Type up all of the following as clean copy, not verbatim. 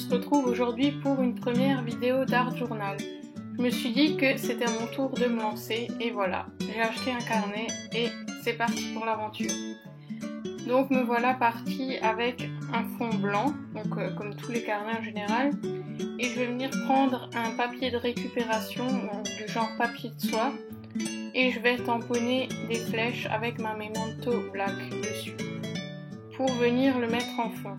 se retrouve aujourd'hui pour une première vidéo d'Art Journal. Je me suis dit que c'était mon tour de me lancer et voilà, j'ai acheté un carnet et c'est parti pour l'aventure. Donc me voilà partie avec un fond blanc, donc comme tous les carnets en général, et je vais venir prendre un papier de récupération du genre papier de soie et je vais tamponner des flèches avec ma Memento Black dessus pour venir le mettre en fond.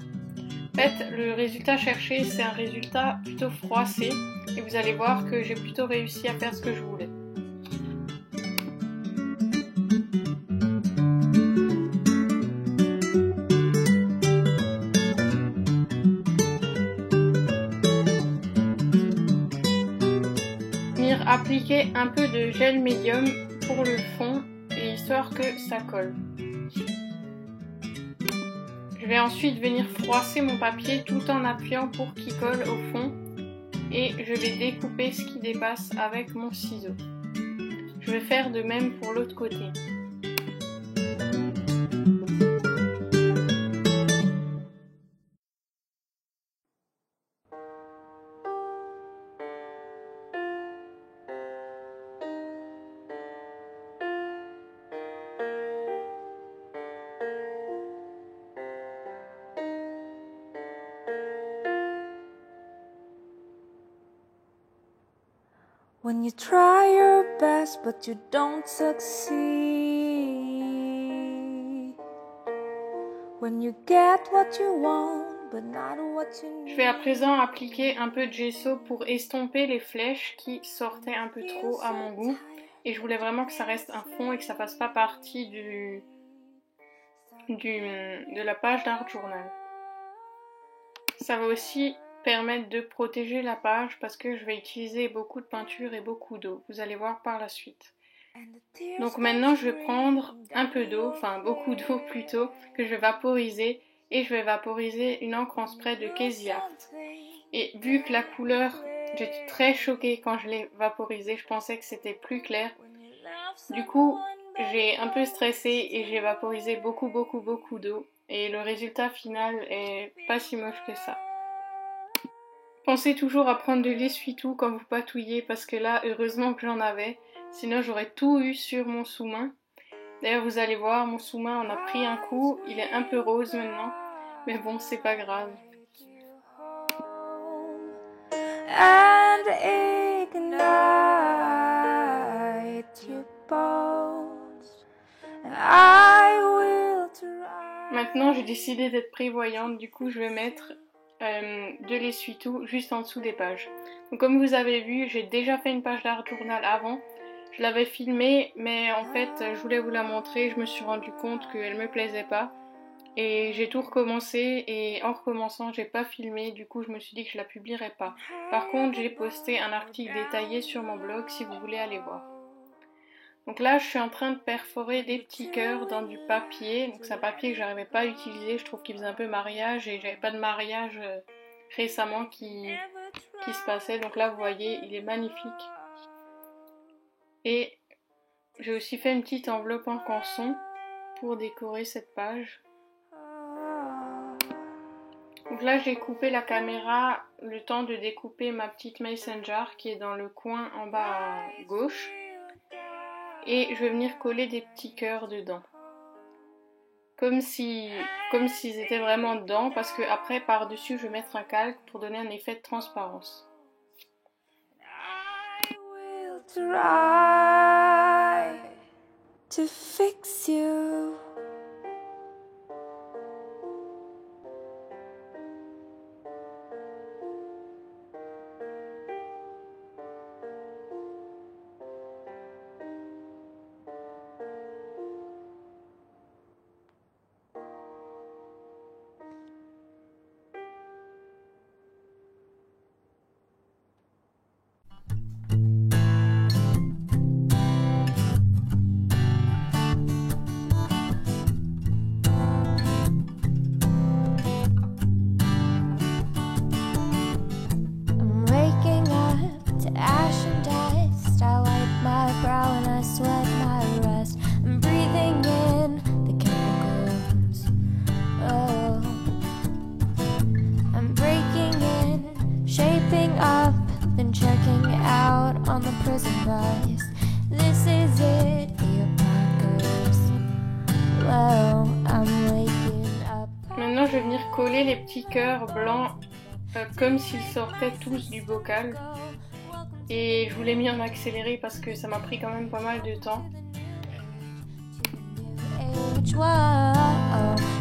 En fait, le résultat cherché, c'est un résultat plutôt froissé et vous allez voir que j'ai plutôt réussi à faire ce que je voulais. Venir appliquer un peu de gel médium pour le fond et histoire que ça colle. Je vais ensuite venir froisser mon papier tout en appuyant pour qu'il colle au fond et je vais découper ce qui dépasse avec mon ciseau. Je vais faire de même pour l'autre côté. When you try your best but you don't succeed, when you get what you want but not what you need. Je vais à présent appliquer un peu de gesso pour estomper les flèches qui sortaient un peu trop à mon goût et je voulais vraiment que ça reste un fond et que ça fasse pas partie de la page d'Art Journal. Ça va aussi permettre de protéger la page parce que je vais utiliser beaucoup de peinture et beaucoup d'eau. Vous allez voir par la suite. Donc maintenant je vais prendre un peu d'eau, enfin beaucoup d'eau plutôt, que je vais vaporiser et je vais vaporiser une encre en spray de Casey Art. Et vu que la couleur, j'étais très choquée quand je l'ai vaporisée, je pensais que c'était plus clair. Du coup j'ai un peu stressé et j'ai vaporisé beaucoup d'eau et le résultat final est pas si moche que ça. Pensez toujours à prendre de l'essuie-tout quand vous patouillez parce que là, heureusement que j'en avais, sinon j'aurais tout eu sur mon sous-main. D'ailleurs, vous allez voir, mon sous-main en a pris un coup, il est un peu rose maintenant, mais bon, c'est pas grave. And ignite your bones. I will try. Maintenant, j'ai décidé d'être prévoyante, du coup je vais mettre de l'essuie-tout juste en dessous des pages. Donc comme vous avez vu, j'ai déjà fait une page d'Art Journal avant. Je l'avais filmée, mais en fait je voulais vous la montrer, je me suis rendu compte qu'elle me plaisait pas. Et j'ai tout recommencé et en recommençant j'ai pas filmé, du coup je me suis dit que je la publierais pas. Par contre j'ai posté un article détaillé sur mon blog si vous voulez aller voir. Donc là je suis en train de perforer des petits cœurs dans du papier. Donc c'est un papier que j'arrivais pas à utiliser, je trouve qu'il faisait un peu mariage et j'avais pas de mariage récemment qui se passait. Donc là vous voyez il est magnifique. Et j'ai aussi fait une petite enveloppe en canson pour décorer cette page. Donc là j'ai coupé la caméra le temps de découper ma petite mason jar qui est dans le coin en bas à gauche. Et je vais venir coller des petits cœurs dedans. Comme s'ils étaient vraiment dedans parce que après par dessus je vais mettre un calque pour donner un effet de transparence. I will try to fix you. checking out on the prison bus. This is it, the apocalypse. Well, I'm waking up. Maintenant, je vais venir coller les petits cœurs blancs comme s'ils sortaient tous du bocal. Et je vous l'ai mis en accéléré parce que ça m'a pris quand même pas mal de temps. Whoa,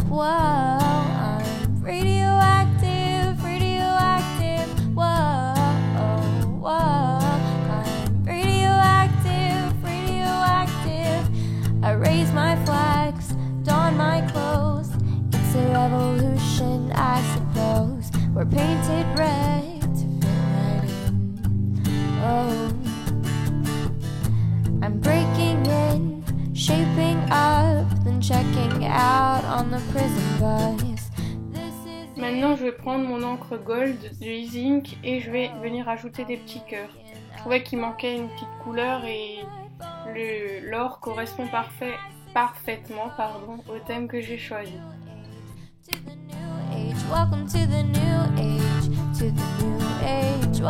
whoa, I'm radioactive, radioactive. Whoa, whoa, I'm radioactive, radioactive. I raise my flags, don my clothes. It's a revolution, I suppose. We're painted red to fit right in. Oh, I'm breaking in, shaping up, then checking out on the prison bus. Maintenant, je vais prendre mon encre gold de E-Ink et je vais venir ajouter des petits cœurs. Je trouvais qu'il manquait une petite couleur et l'or correspond parfaitement au thème que j'ai choisi. Welcome to the new age, to the new age. Whoa,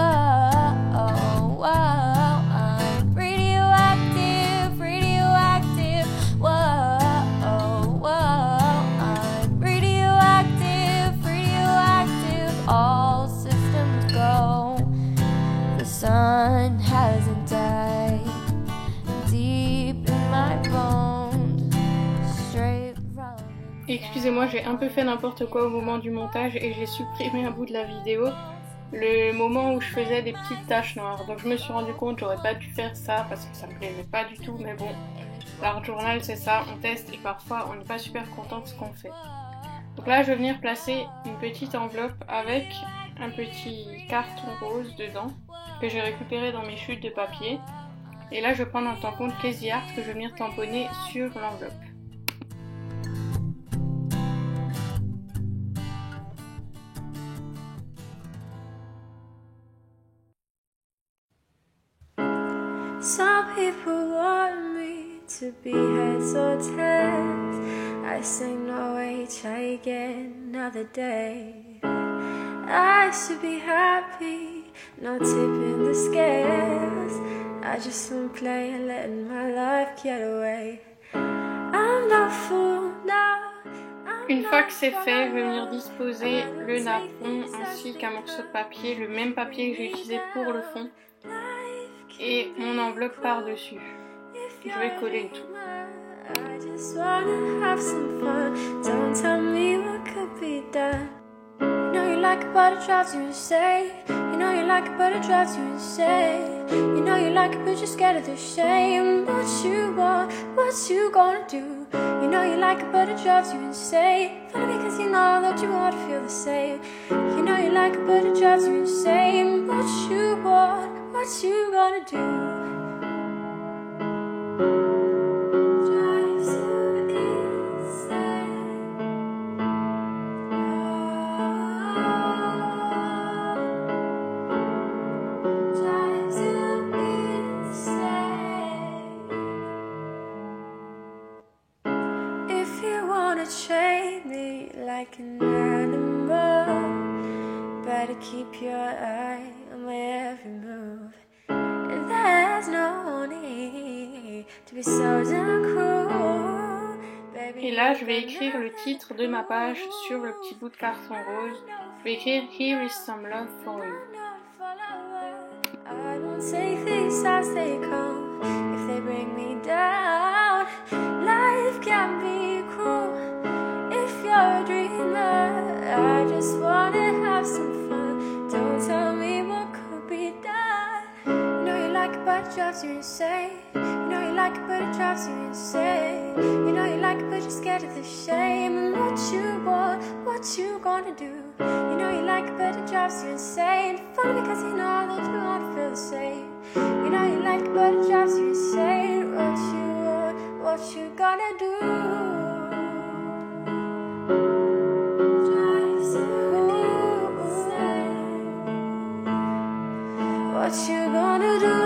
whoa, I'm radioactive, radioactive. Whoa, whoa, I'm radioactive, radioactive. All systems go. The sun hasn't died. Deep in my bones, straight from. Excusez-moi, j'ai un peu fait n'importe quoi au moment du montage et j'ai supprimé un bout de la vidéo, le moment où je faisais des petites taches noires. Donc je me suis rendu compte, j'aurais pas dû faire ça parce que ça me plaisait pas du tout, mais bon, l'art journal c'est ça, on teste et parfois on n'est pas super content de ce qu'on fait. Donc là je vais venir placer une petite enveloppe avec un petit carton rose dedans que j'ai récupéré dans mes chutes de papier. Et là je vais prendre un tampon de Crazy Art que je vais venir tamponner sur l'enveloppe. Some people want me to be heads or tails. I say no way, try again another day. I should be happy, not tipping the scales. I just won't play and letting my life get away. I'm not fool now. Une fois que c'est fait, je vais venir disposer le nappon ainsi qu'un morceau de papier, le même papier que j'ai utilisé pour le fond, et mon enveloppe par-dessus. Je vais coller le tout. I just wanna have some fun. Don't tell me what could be done. You know you like it, but it drives you insane. You know you like it, but it drives you insane. You know you like it, but you're scared of the shame. What you want, what you gonna do? You know you like it, but it drives you insane. Funny because you know that you want to feel the same. You know you like it, but it drives you insane. What you want, what you gonna do? Treat me like an animal. Better keep your eye on my every move. There's no need to be so damn cruel. Et là, je vais écrire le titre de ma page sur le petit bout de carton rose. Je vais écrire Here is some love for you. I don't take things as they come. If they bring me down, life can be cruel. If you're a dreamer, I just wanna have some fun. Don't tell me what could be done. You know you like it, but it drives you insane. You know you like it, but it drives you insane. You know you like it, but you're scared of the shame. And what you want, what you gonna do? You know you like it, but it drives you insane. Funny because you know that you wanna feel the same. You know you like it, but it drives you insane. What you want, what you gonna do? What you gonna do?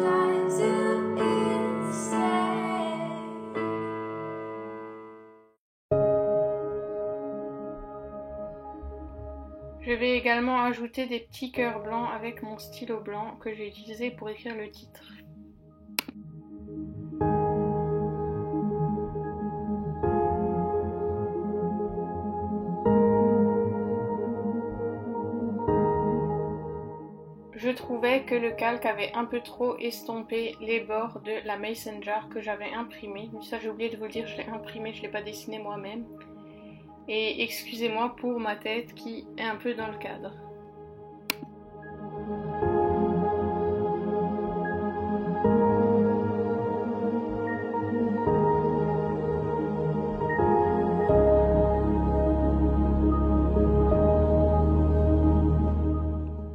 Drives you insane. Je vais également ajouter des petits cœurs blancs avec mon stylo blanc que j'ai utilisé pour écrire le titre. Je trouvais que le calque avait un peu trop estompé les bords de la Mason jar que j'avais imprimée. Ça, j'ai oublié de vous le dire, je l'ai imprimé, je ne l'ai pas dessiné moi-même. Et excusez-moi pour ma tête qui est un peu dans le cadre.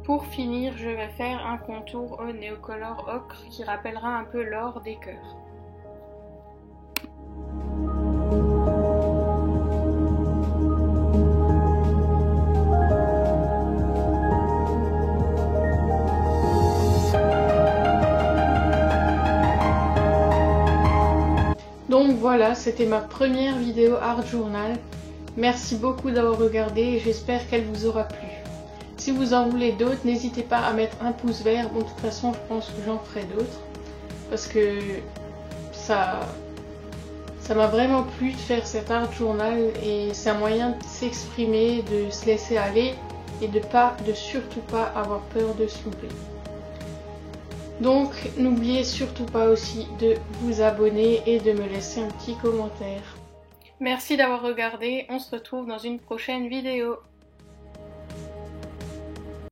Pour finir, je vais faire un contour au Neocolor ocre qui rappellera un peu l'or des cœurs. Donc voilà, c'était ma première vidéo Art Journal. Merci beaucoup d'avoir regardé et j'espère qu'elle vous aura plu. Si vous en voulez d'autres, n'hésitez pas à mettre un pouce vert. Bon, de toute façon, je pense que j'en ferai d'autres. Parce que ça m'a vraiment plu de faire cet Art Journal. Et c'est un moyen de s'exprimer, de se laisser aller. Et de surtout pas avoir peur de se louper. Donc, n'oubliez surtout pas aussi de vous abonner et de me laisser un petit commentaire. Merci d'avoir regardé. On se retrouve dans une prochaine vidéo.